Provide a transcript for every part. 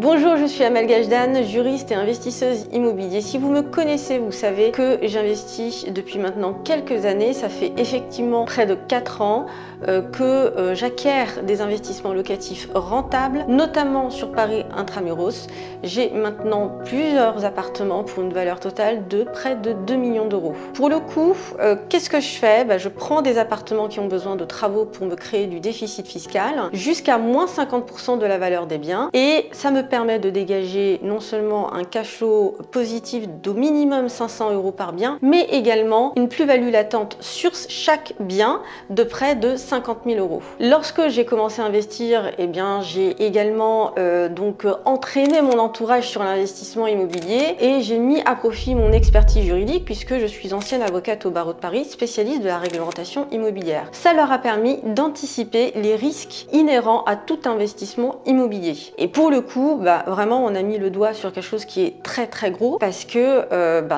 Bonjour, je suis Amel Gajdan, juriste et investisseuse immobilier. Si vous me connaissez, vous savez que j'investis depuis maintenant quelques années. Ça fait effectivement près de 4 ans que j'acquiers des investissements locatifs rentables, notamment sur Paris Intramuros. J'ai maintenant plusieurs appartements pour une valeur totale de près de 2 millions d'euros. Pour le coup, qu'est-ce que je fais? Je prends des appartements qui ont besoin de travaux pour me créer du déficit fiscal, jusqu'à moins 50% de la valeur des biens, et ça me permet de dégager non seulement un cash flow positif d'au minimum 500 euros par bien, mais également une plus-value latente sur chaque bien de près de 50 000 euros. Lorsque j'ai commencé à investir, j'ai également entraîné mon entourage sur l'investissement immobilier et j'ai mis à profit mon expertise juridique puisque je suis ancienne avocate au barreau de Paris, spécialiste de la réglementation immobilière. Ça leur a permis d'anticiper les risques inhérents à tout investissement immobilier. Et pour le coup, vraiment on a mis le doigt sur quelque chose qui est très gros parce que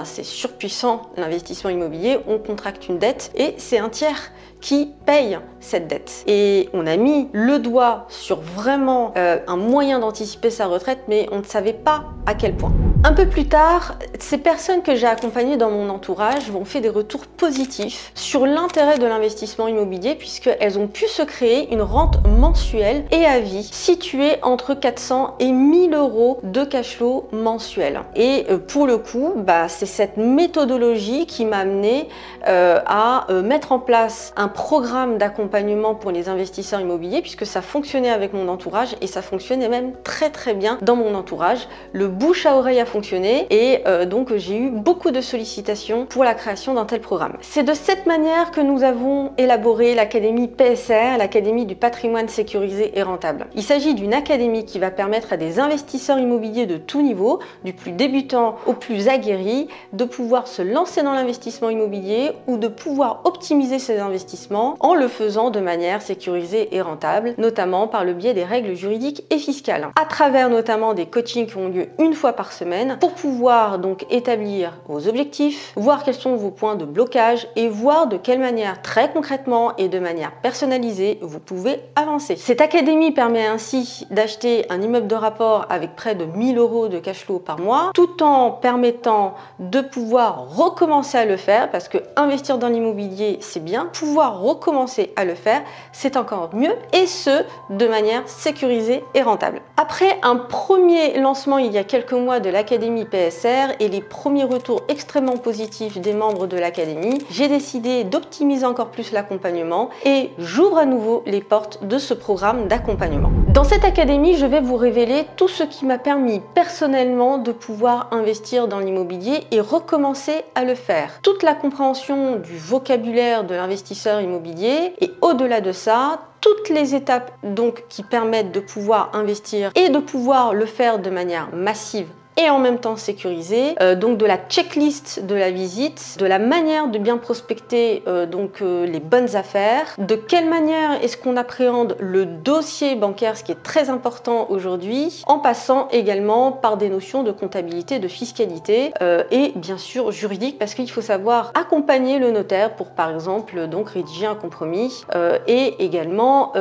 c'est surpuissant l'investissement immobilier. On contracte une dette et c'est un tiers qui paye cette dette. Et on a mis le doigt sur vraiment un moyen d'anticiper sa retraite, mais on ne savait pas à quel point. Un peu plus tard, ces personnes que j'ai accompagnées dans mon entourage m'ont fait des retours positifs sur l'intérêt de l'investissement immobilier puisqu'elles ont pu se créer une rente mensuelle et à vie située entre 400 et 1000 euros de cash flow mensuel. Et pour le coup, c'est cette méthodologie qui m'a amené à mettre en place un programme d'accompagnement pour les investisseurs immobiliers puisque ça fonctionnait avec mon entourage et ça fonctionnait même très bien dans mon entourage. Le bouche à oreille a fonctionné et donc j'ai eu beaucoup de sollicitations pour la création d'un tel programme. C'est de cette manière que nous avons élaboré l'académie PSR, l'académie du patrimoine sécurisé et rentable. Il s'agit d'une académie qui va permettre à des investisseurs immobiliers de tout niveau, du plus débutant au plus aguerri, de pouvoir se lancer dans l'investissement immobilier ou de pouvoir optimiser ses investissements en le faisant de manière sécurisée et rentable, notamment par le biais des règles juridiques et fiscales, à travers notamment des coachings qui ont lieu une fois par semaine pour pouvoir donc établir vos objectifs, voir quels sont vos points de blocage et voir de quelle manière très concrètement et de manière personnalisée vous pouvez avancer. Cette académie permet ainsi d'acheter un immeuble de rapport avec près de 1000 euros de cash flow par mois tout en permettant de pouvoir recommencer à le faire parce que investir dans l'immobilier c'est bien, pouvoir recommencer à le faire c'est encore mieux et ce de manière sécurisée et rentable. Après un premier lancement il y a quelques mois de l'académie PSR et les premiers retours extrêmement positifs des membres de l'académie, j'ai décidé d'optimiser encore plus l'accompagnement et j'ouvre à nouveau les portes de ce programme d'accompagnement. Dans cette académie, je vais vous révéler tout ce qui m'a permis personnellement de pouvoir investir dans l'immobilier et recommencer à le faire. Toute la compréhension du vocabulaire de l'investisseur immobilier et au-delà de ça, toutes les étapes donc qui permettent de pouvoir investir et de pouvoir le faire de manière massive et en même temps sécurisé, donc de la checklist de la visite, de la manière de bien prospecter les bonnes affaires, de quelle manière est-ce qu'on appréhende le dossier bancaire, ce qui est très important aujourd'hui, en passant également par des notions de comptabilité, de fiscalité et bien sûr juridique parce qu'il faut savoir accompagner le notaire pour par exemple rédiger un compromis et également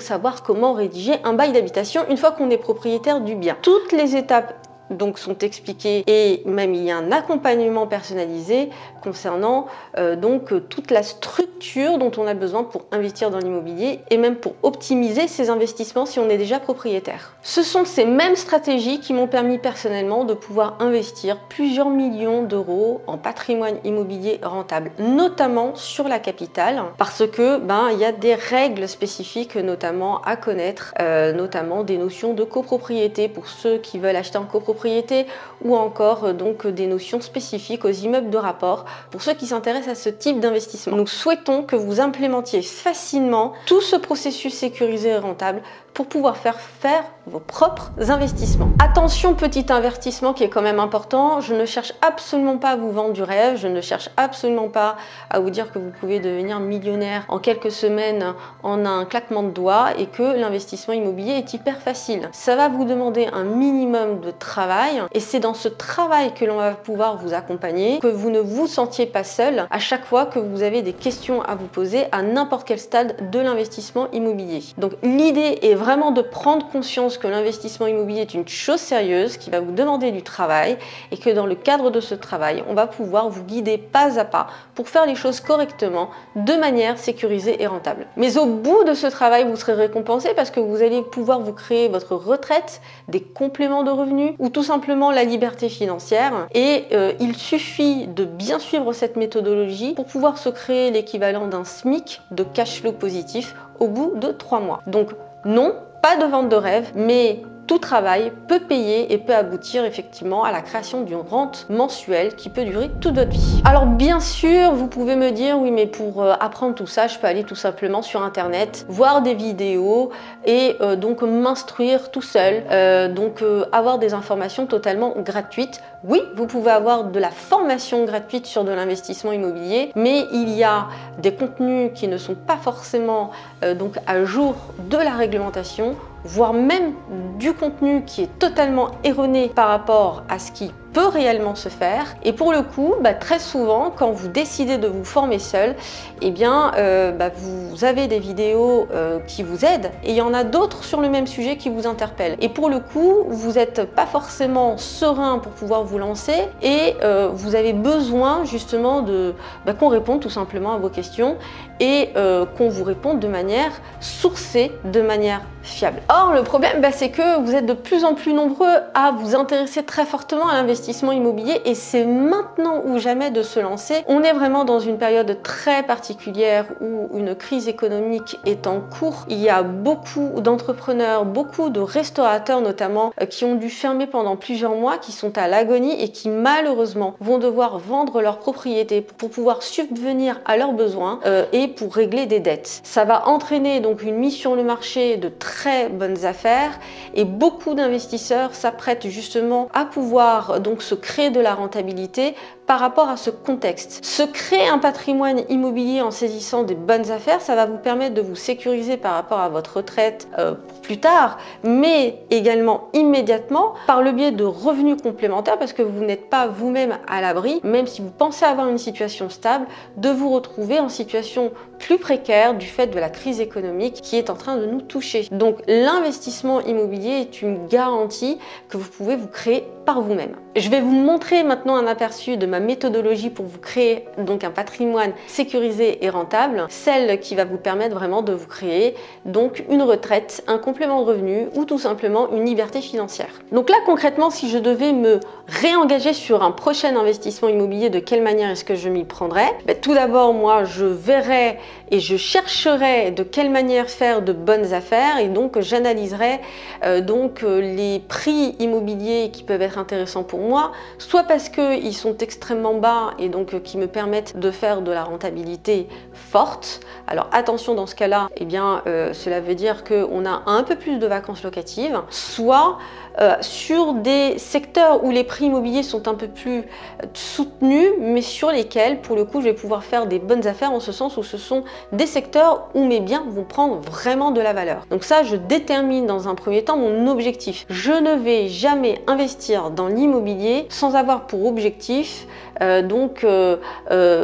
savoir comment rédiger un bail d'habitation une fois qu'on est propriétaire du bien. Toutes les étapes sont expliquées et même il y a un accompagnement personnalisé concernant toute la structure dont on a besoin pour investir dans l'immobilier et même pour optimiser ses investissements si on est déjà propriétaire. Ce sont ces mêmes stratégies qui m'ont permis personnellement de pouvoir investir plusieurs millions d'euros en patrimoine immobilier rentable, notamment sur la capitale parce que il y a des règles spécifiques notamment à connaître, notamment des notions de copropriété pour ceux qui veulent acheter en copropriété ou encore des notions spécifiques aux immeubles de rapport pour ceux qui s'intéressent à ce type d'investissement. Nous souhaitons que vous implémentiez facilement tout ce processus sécurisé et rentable pour pouvoir faire vos propres investissements. Attention, petit avertissement qui est quand même important, je ne cherche absolument pas à vous vendre du rêve, je ne cherche absolument pas à vous dire que vous pouvez devenir millionnaire en quelques semaines en un claquement de doigts et que l'investissement immobilier est hyper facile. Ça va vous demander un minimum de travail travail et c'est dans ce travail que l'on va pouvoir vous accompagner, que vous ne vous sentiez pas seul à chaque fois que vous avez des questions à vous poser à n'importe quel stade de l'investissement immobilier. Donc l'idée est vraiment de prendre conscience que l'investissement immobilier est une chose sérieuse qui va vous demander du travail et que dans le cadre de ce travail, on va pouvoir vous guider pas à pas pour faire les choses correctement, de manière sécurisée et rentable. Mais au bout de ce travail, vous serez récompensé parce que vous allez pouvoir vous créer votre retraite, des compléments de revenus ou tout simplement la liberté financière. Et il suffit de bien suivre cette méthodologie pour pouvoir se créer l'équivalent d'un SMIC de cash flow positif au bout de 3 mois. Donc non, pas de vente de rêve, mais tout travail peut payer et peut aboutir effectivement à la création d'une rente mensuelle qui peut durer toute votre vie. Alors bien sûr, vous pouvez me dire, oui mais pour apprendre tout ça, je peux aller tout simplement sur internet, voir des vidéos et donc m'instruire tout seul, avoir des informations totalement gratuites. Oui, vous pouvez avoir de la formation gratuite sur de l'investissement immobilier, mais il y a des contenus qui ne sont pas forcément à jour de la réglementation, voire même du contenu qui est totalement erroné par rapport à ce qui peut réellement se faire. Et pour le coup, très souvent, quand vous décidez de vous former seul, vous avez des vidéos qui vous aident et il y en a d'autres sur le même sujet qui vous interpellent. Et pour le coup, vous n'êtes pas forcément serein pour pouvoir vous lancer et vous avez besoin justement qu'on réponde tout simplement à vos questions et qu'on vous réponde de manière sourcée, de manière fiable. Or, le problème, c'est que vous êtes de plus en plus nombreux à vous intéresser très fortement à l'investissement immobilier et c'est maintenant ou jamais de se lancer. On est vraiment dans une période très particulière où une crise économique est en cours. Il y a beaucoup d'entrepreneurs, beaucoup de restaurateurs notamment, qui ont dû fermer pendant plusieurs mois, qui sont à l'agonie et qui malheureusement vont devoir vendre leurs propriétés pour pouvoir subvenir à leurs besoins et pour régler des dettes. Ça va entraîner donc une mise sur le marché de très bonnes affaires et beaucoup d'investisseurs s'apprêtent justement à pouvoir donc se créer de la rentabilité par rapport à ce contexte. Se créer un patrimoine immobilier en saisissant des bonnes affaires, ça va vous permettre de vous sécuriser par rapport à votre retraite plus tard, mais également immédiatement par le biais de revenus complémentaires parce que vous n'êtes pas vous-même à l'abri, même si vous pensez avoir une situation stable, de vous retrouver en situation plus précaire du fait de la crise économique qui est en train de nous toucher. Donc l'investissement immobilier est une garantie que vous pouvez vous créer par vous-même. Je vais vous montrer maintenant un aperçu de ma méthodologie pour vous créer donc un patrimoine sécurisé et rentable, celle qui va vous permettre vraiment de vous créer donc une retraite, un complément de revenu ou tout simplement une liberté financière. Donc là concrètement, si je devais me réengager sur un prochain investissement immobilier, de quelle manière est-ce que je m'y prendrais? Tout d'abord, moi je verrais et je chercherais de quelle manière faire de bonnes affaires et donc j'analyserais les prix immobiliers qui peuvent être intéressants pour moi, soit parce qu'ils sont extrêmement bas et donc qui me permettent de faire de la rentabilité forte. Alors attention, dans ce cas-là, cela veut dire qu'on a un peu plus de vacances locatives, soit sur des secteurs où les prix immobiliers sont un peu plus soutenus, mais sur lesquels, pour le coup, je vais pouvoir faire des bonnes affaires en ce sens où ce sont des secteurs où mes biens vont prendre vraiment de la valeur. Donc ça, je détermine dans un premier temps mon objectif. Je ne vais jamais investir dans l'immobilier sans avoir pour objectif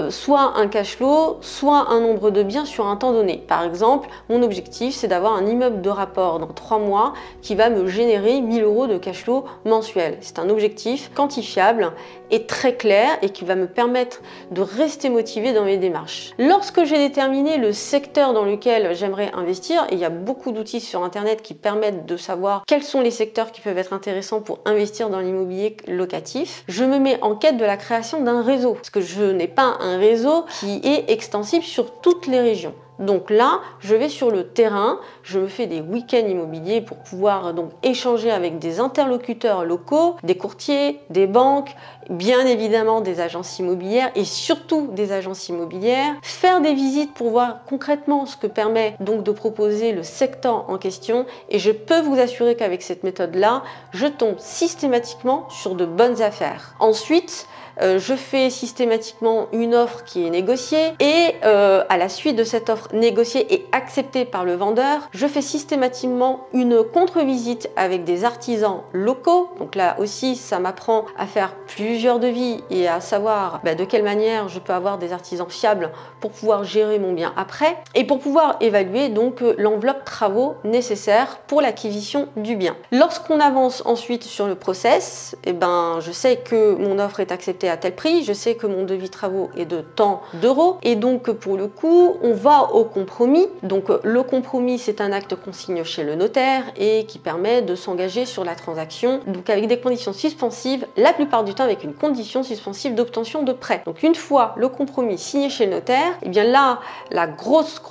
soit un cash flow, soit un nombre de biens sur un temps donné. Par exemple, mon objectif, c'est d'avoir un immeuble de rapport dans 3 mois qui va me générer 1 000 € de cash flow mensuel. C'est un objectif quantifiable et très clair et qui va me permettre de rester motivé dans mes démarches. Lorsque j'ai déterminé le secteur dans lequel j'aimerais investir, et il y a beaucoup d'outils sur internet qui permettent de savoir quels sont les secteurs qui peuvent être intéressants pour investir dans l'immobilier locatif, je me mets en quête de la création d'un réseau, parce que je n'ai pas un réseau qui est extensible sur toutes les régions. Donc là, je vais sur le terrain, je me fais des week-ends immobiliers pour pouvoir donc échanger avec des interlocuteurs locaux, des courtiers, des banques, bien évidemment des agences immobilières et surtout des agences immobilières, faire des visites pour voir concrètement ce que permet donc de proposer le secteur en question et je peux vous assurer qu'avec cette méthode-là, je tombe systématiquement sur de bonnes affaires. Ensuite, je fais systématiquement une offre qui est négociée et à la suite de cette offre négociée et acceptée par le vendeur, je fais systématiquement une contre-visite avec des artisans locaux. Donc là aussi, ça m'apprend à faire plusieurs devis et à savoir de quelle manière je peux avoir des artisans fiables pour pouvoir gérer mon bien après et pour pouvoir évaluer donc l'enveloppe travaux nécessaire pour l'acquisition du bien. Lorsqu'on avance ensuite sur le process, je sais que mon offre est acceptée à tel prix, je sais que mon devis travaux est de tant d'euros et donc pour le coup, on va au compromis. Donc le compromis, c'est un acte qu'on signe chez le notaire et qui permet de s'engager sur la transaction, donc avec des conditions suspensives, la plupart du temps avec une condition suspensive d'obtention de prêt. Donc une fois le compromis signé chez le notaire, et bien là, la grosse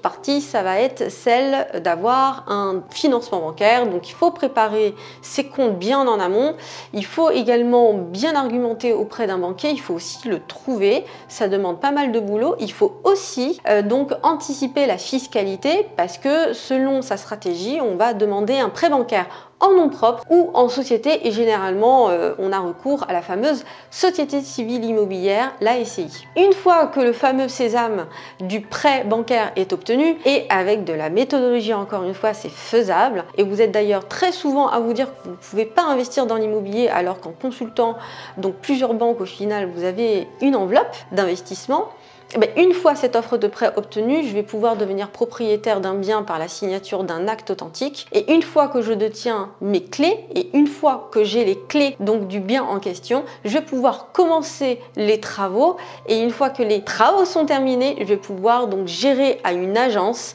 partie, ça va être celle d'avoir un financement bancaire. Donc il faut préparer ses comptes bien en amont. Il faut également bien argumenter auprès d'un banquier. Il faut aussi le trouver. Ça demande pas mal de boulot. Il faut aussi donc anticiper la fiscalité parce que selon sa stratégie, on va demander un prêt bancaire en nom propre ou en société et généralement on a recours à la fameuse société civile immobilière, la SCI. Une fois que le fameux sésame du prêt bancaire est obtenu et avec de la méthodologie, encore une fois, c'est faisable et vous êtes d'ailleurs très souvent à vous dire que vous ne pouvez pas investir dans l'immobilier alors qu'en consultant donc plusieurs banques au final vous avez une enveloppe d'investissement. Une fois cette offre de prêt obtenue, je vais pouvoir devenir propriétaire d'un bien par la signature d'un acte authentique. Et une fois que je détiens mes clés et une fois que j'ai les clés donc du bien en question, je vais pouvoir commencer les travaux. Et une fois que les travaux sont terminés, je vais pouvoir donc gérer à une agence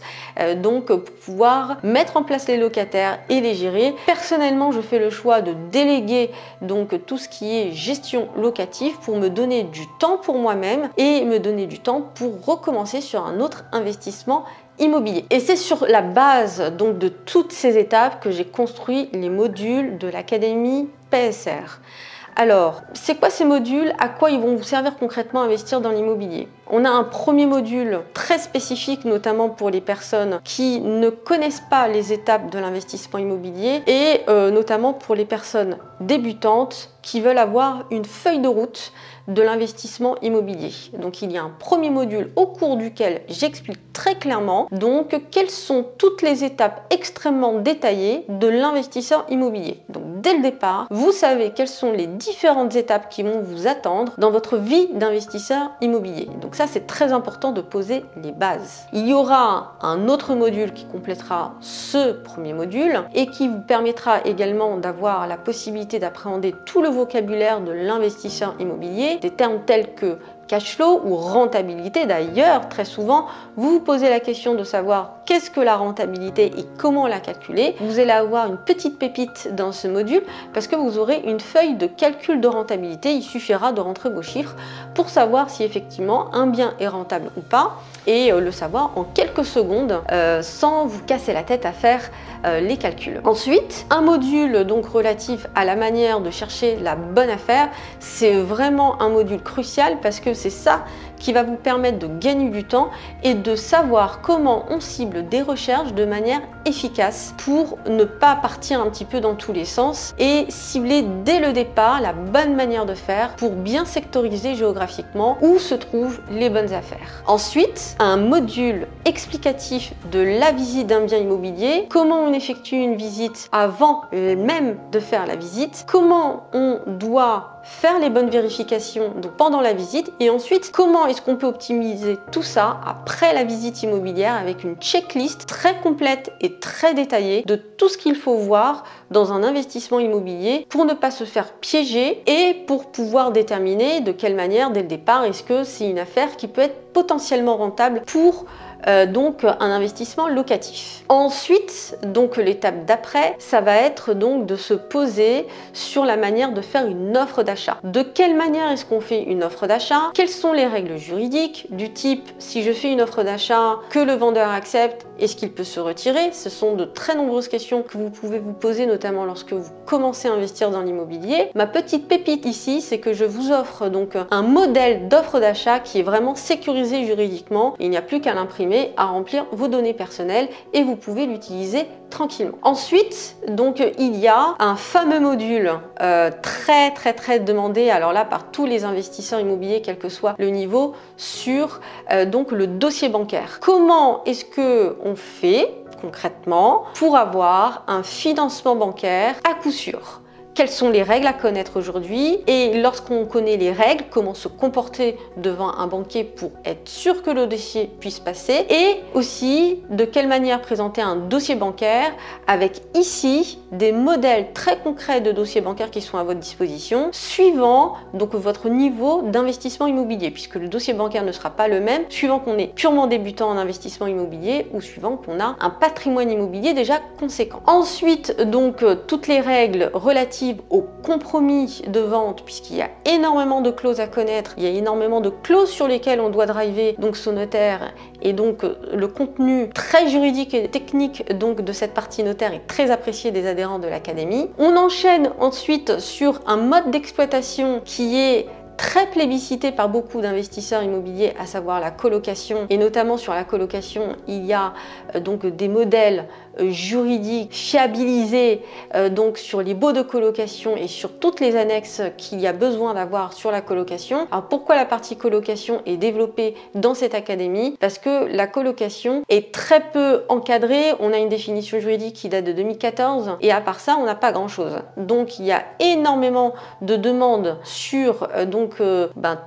donc pour pouvoir mettre en place les locataires et les gérer. Personnellement, je fais le choix de déléguer donc tout ce qui est gestion locative pour me donner du temps pour moi-même et me donner du temps pour recommencer sur un autre investissement immobilier. Et c'est sur la base donc de toutes ces étapes que j'ai construit les modules de l'Académie PSR. Alors, c'est quoi ces modules? À quoi ils vont vous servir concrètement à investir dans l'immobilier? On a un premier module très spécifique, notamment pour les personnes qui ne connaissent pas les étapes de l'investissement immobilier et notamment pour les personnes débutantes qui veulent avoir une feuille de route de l'investissement immobilier. Donc il y a un premier module au cours duquel j'explique très clairement donc quelles sont toutes les étapes extrêmement détaillées de l'investisseur immobilier. Donc dès le départ, vous savez quelles sont les différentes étapes qui vont vous attendre dans votre vie d'investisseur immobilier. Donc ça, c'est très important de poser les bases. Il y aura un autre module qui complétera ce premier module et qui vous permettra également d'avoir la possibilité d'appréhender tout le vocabulaire de l'investisseur immobilier, des termes tels que cash flow ou rentabilité. D'ailleurs, très souvent, vous vous posez la question de savoir qu'est-ce que la rentabilité et comment la calculer. Vous allez avoir une petite pépite dans ce module parce que vous aurez une feuille de calcul de rentabilité. Il suffira de rentrer vos chiffres pour savoir si effectivement un bien est rentable ou pas et le savoir en quelques secondes sans vous casser la tête à faire les calculs. Ensuite, un module donc relatif à la manière de chercher la bonne affaire. C'est vraiment un module crucial parce que c'est ça qui va vous permettre de gagner du temps et de savoir comment on cible des recherches de manière efficace pour ne pas partir un petit peu dans tous les sens et cibler dès le départ la bonne manière de faire pour bien sectoriser géographiquement où se trouvent les bonnes affaires. Ensuite, un module explicatif de la visite d'un bien immobilier, comment on effectue une visite avant même de faire la visite, comment on doit faire les bonnes vérifications donc pendant la visite et ensuite comment est-ce qu'on peut optimiser tout ça après la visite immobilière avec une checklist très complète et très détaillée de tout ce qu'il faut voir dans un investissement immobilier pour ne pas se faire piéger et pour pouvoir déterminer de quelle manière dès le départ est-ce que c'est une affaire qui peut être potentiellement rentable pour donc un investissement locatif. Ensuite, donc l'étape d'après, ça va être donc de se poser sur la manière de faire une offre d'achat. De quelle manière est-ce qu'on fait une offre d'achat? Quelles sont les règles juridiques du type si je fais une offre d'achat que le vendeur accepte, est-ce qu'il peut se retirer? Ce sont de très nombreuses questions que vous pouvez vous poser notamment lorsque vous commencez à investir dans l'immobilier. Ma petite pépite ici, c'est que je vous offre donc un modèle d'offre d'achat qui est vraiment sécurisé juridiquement. Il n'y a plus qu'à l'imprimer supprimer, à remplir vos données personnelles et vous pouvez l'utiliser tranquillement. Ensuite, donc il y a un fameux module très demandé, alors là par tous les investisseurs immobiliers, quel que soit le niveau, sur donc le dossier bancaire. Comment est-ce que on fait concrètement pour avoir un financement bancaire à coup sûr? Quelles sont les règles à connaître aujourd'hui et lorsqu'on connaît les règles, comment se comporter devant un banquier pour être sûr que le dossier puisse passer et aussi de quelle manière présenter un dossier bancaire avec ici des modèles très concrets de dossiers bancaires qui sont à votre disposition suivant donc votre niveau d'investissement immobilier puisque le dossier bancaire ne sera pas le même suivant qu'on est purement débutant en investissement immobilier ou suivant qu'on a un patrimoine immobilier déjà conséquent. Ensuite donc toutes les règles relatives au compromis de vente puisqu'il y a énormément de clauses à connaître, il y a énormément de clauses sur lesquelles on doit driver donc son notaire et donc le contenu très juridique et technique donc de cette partie notaire est très apprécié des adhérents de l'académie. On enchaîne ensuite sur un mode d'exploitation qui est très plébiscité par beaucoup d'investisseurs immobiliers, à savoir la colocation. Et notamment sur la colocation, il y a donc des modèles juridiques fiabilisés donc sur les baux de colocation et sur toutes les annexes qu'il y a besoin d'avoir sur la colocation. Alors pourquoi la partie colocation est développée dans cette académie? Parce que la colocation est très peu encadrée. On a une définition juridique qui date de 2014 et à part ça, on n'a pas grand-chose. Donc il y a énormément de demandes sur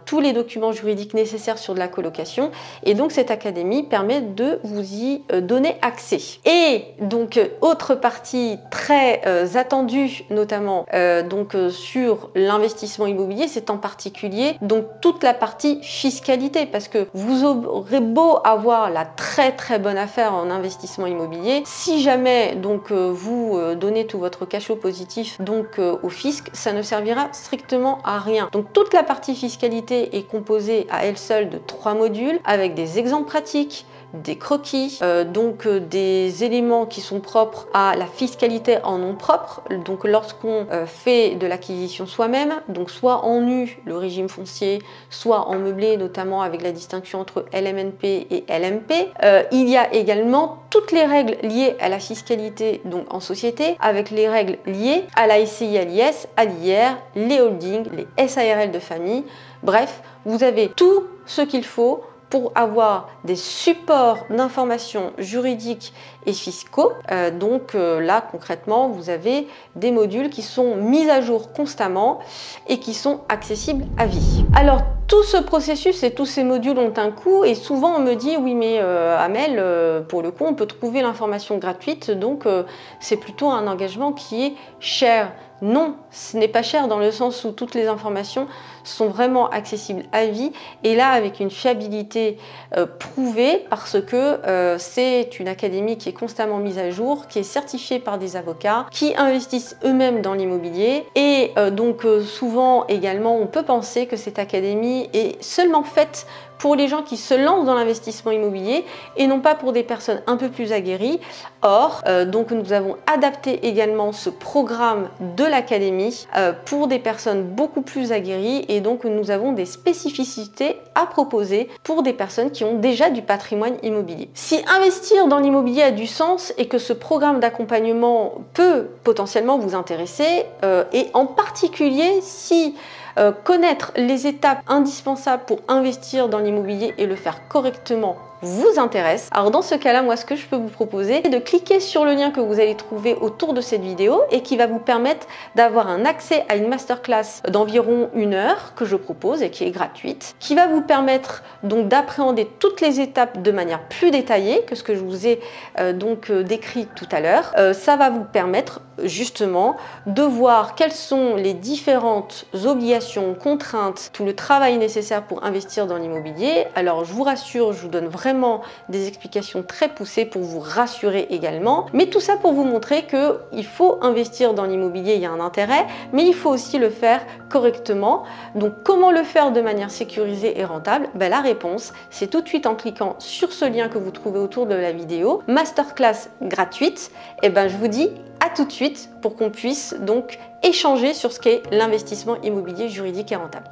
tous les documents juridiques nécessaires sur de la colocation et donc cette académie permet de vous y donner accès. Et donc autre partie très attendue notamment sur l'investissement immobilier, c'est en particulier donc toute la partie fiscalité parce que vous aurez beau avoir la très bonne affaire en investissement immobilier, si jamais vous donnez tout votre cachot positif au fisc, ça ne servira strictement à rien. Donc toute la partie fiscalité est composée à elle seule de 3 modules avec des exemples pratiques, des croquis, des éléments qui sont propres à la fiscalité en nom propre. Donc lorsqu'on fait de l'acquisition soi-même, donc soit en nu, le régime foncier, soit en meublé, notamment avec la distinction entre LMNP et LMP. Il y a également toutes les règles liées à la fiscalité donc en société, avec les règles liées à la SCI, à l'IS, à l'IR, les holdings, les SARL de famille. Bref, vous avez tout ce qu'il faut pour avoir des supports d'informations juridiques et fiscaux. Là, concrètement, vous avez des modules qui sont mis à jour constamment et qui sont accessibles à vie. Alors, tout ce processus et tous ces modules ont un coût et souvent on me dit oui mais Amel, pour le coup on peut trouver l'information gratuite donc c'est plutôt un engagement qui est cher. Non, ce n'est pas cher dans le sens où toutes les informations sont vraiment accessibles à vie et là avec une fiabilité prouvée parce que c'est une académie qui est constamment mise à jour, qui est certifiée par des avocats, qui investissent eux-mêmes dans l'immobilier et souvent également on peut penser que cette académie est seulement faite pour les gens qui se lancent dans l'investissement immobilier et non pas pour des personnes un peu plus aguerries. Or, nous avons adapté également ce programme de l'académie pour des personnes beaucoup plus aguerries et donc nous avons des spécificités à proposer pour des personnes qui ont déjà du patrimoine immobilier. Si investir dans l'immobilier a du sens et que ce programme d'accompagnement peut potentiellement vous intéresser et en particulier si connaître les étapes indispensables pour investir dans l'immobilier et le faire correctement vous intéresse. Alors dans ce cas-là, moi ce que je peux vous proposer, c'est de cliquer sur le lien que vous allez trouver autour de cette vidéo et qui va vous permettre d'avoir un accès à une masterclass d'environ 1 heure que je propose et qui est gratuite, qui va vous permettre donc d'appréhender toutes les étapes de manière plus détaillée que ce que je vous ai décrit tout à l'heure. Ça va vous permettre justement de voir quelles sont les différentes obligations, contraintes, tout le travail nécessaire pour investir dans l'immobilier. Alors je vous rassure, je vous donne vraiment des explications très poussées pour vous rassurer également, mais tout ça pour vous montrer que il faut investir dans l'immobilier, il y a un intérêt, mais il faut aussi le faire correctement. Donc comment le faire de manière sécurisée et rentable? La réponse, c'est tout de suite en cliquant sur ce lien que vous trouvez autour de la vidéo, masterclass gratuite. Et je vous dis à tout de suite pour qu'on puisse donc échanger sur ce qu'est l'investissement immobilier juridique et rentable.